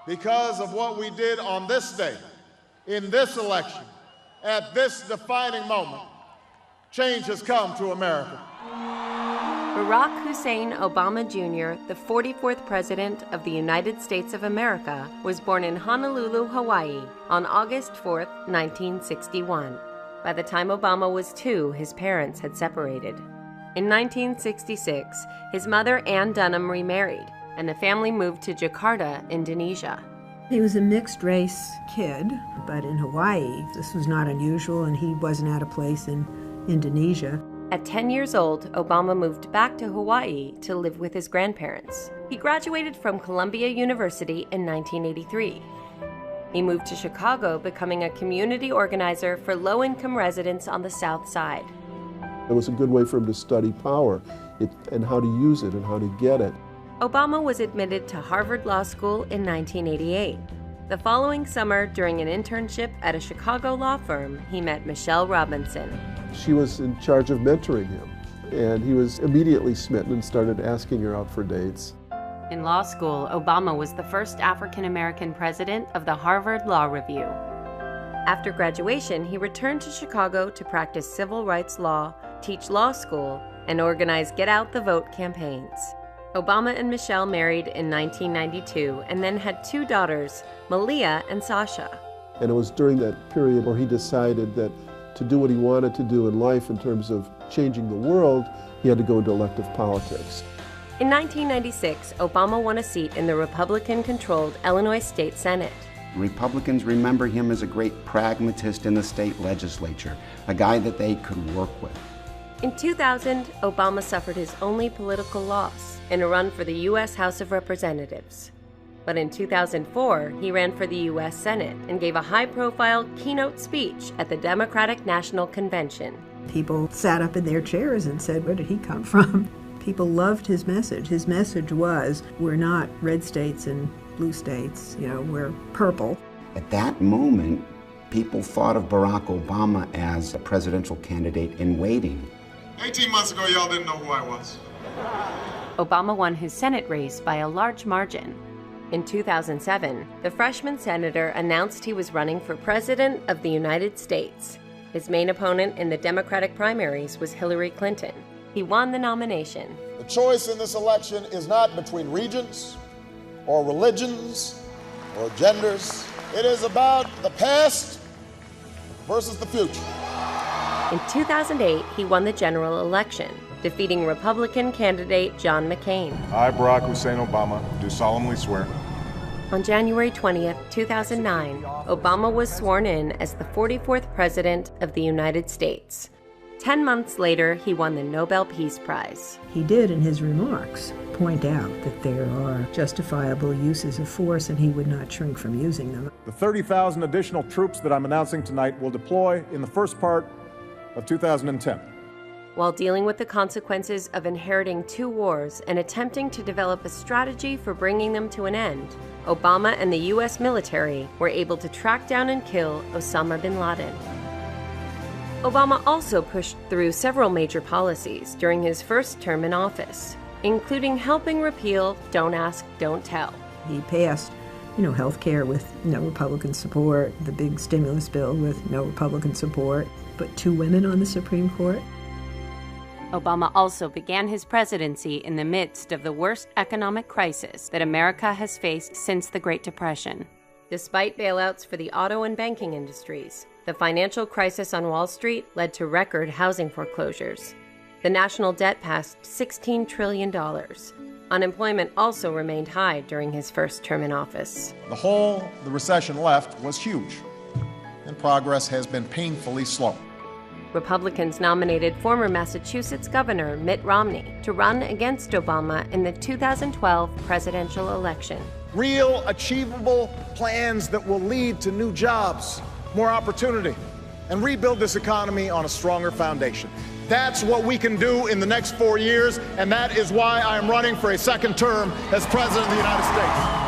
because of what we did on this day, in this election, at this defining moment, change has come to America. Barack Hussein Obama Jr., the 44th President of the United States of America, was born in Honolulu, Hawaii, on August 4, 1961. By the time Obama was 2, his parents had separated. In 1966, his mother, Ann Dunham, remarried, and the family moved to Jakarta, Indonesia. He was a mixed-race kid, but in Hawaii, this was not unusual, and he wasn't out of place in Indonesia. At 10 years old, Obama moved back to Hawaii to live with his grandparents. He graduated from Columbia University in 1983. He moved to Chicago, becoming a community organizer for low-income residents on the South Side. It was a good way for him to study power and how to use it and how to get it. Obama was admitted to Harvard Law School in 1988. The following summer, during an internship at a Chicago law firm, he met Michelle Robinson. She was in charge of mentoring him, and he was immediately smitten and started asking her out for dates. In law school, Obama was the first African-American president of the Harvard Law Review. After graduation, he returned to Chicago to practice civil rights law, teach law school, and organize Get Out the Vote campaigns. Obama and Michelle married in 1992 and then had 2 daughters, Malia and Sasha. And it was during that period where he decided that to do what he wanted to do in life in terms of changing the world, he had to go into elective politics. In 1996, Obama won a seat in the Republican-controlled Illinois State Senate. Republicans remember him as a great pragmatist in the state legislature, a guy that they could work with. In 2000, Obama suffered his only political loss in a run for the U.S. House of Representatives. But in 2004, he ran for the U.S. Senate and gave a high-profile keynote speech at the Democratic National Convention. People sat up in their chairs and said, where did he come from? People loved his message. His message was, we're not red states and blue states, we're purple. At that moment, people thought of Barack Obama as a presidential candidate in waiting. 18 months ago, y'all didn't know who I was. Obama won his Senate race by a large margin. In 2007, the freshman senator announced he was running for President of the United States. His main opponent in the Democratic primaries was Hillary Clinton. He won the nomination. The choice in this election is not between regions or religions or genders. It is about the past versus the future. In 2008, he won the general election, defeating Republican candidate John McCain. I, Barack Hussein Obama, do solemnly swear. On January 20th, 2009, Obama was sworn in as the 44th President of the United States. 10 months later, he won the Nobel Peace Prize. He did, in his remarks, point out that there are justifiable uses of force, and he would not shrink from using them. The 30,000 additional troops that I'm announcing tonight will deploy in the first part of 2010. While dealing with the consequences of inheriting 2 wars and attempting to develop a strategy for bringing them to an end, Obama and the U.S. military were able to track down and kill Osama bin Laden. Obama also pushed through several major policies during his first term in office, including helping repeal Don't Ask, Don't Tell. He passed, health care with no Republican support, the big stimulus bill with no Republican support, put 2 women on the Supreme Court. Obama also began his presidency in the midst of the worst economic crisis that America has faced since the Great Depression. Despite bailouts for the auto and banking industries, the financial crisis on Wall Street led to record housing foreclosures. The national debt passed $16 trillion. Unemployment also remained high during his first term in office. The hole the recession left was huge, and progress has been painfully slow. Republicans nominated former Massachusetts Governor Mitt Romney to run against Obama in the 2012 presidential election. Real, achievable plans that will lead to new jobs, more opportunity, and rebuild this economy on a stronger foundation. That's what we can do in the next 4 years, and that is why I am running for a second term as President of the United States.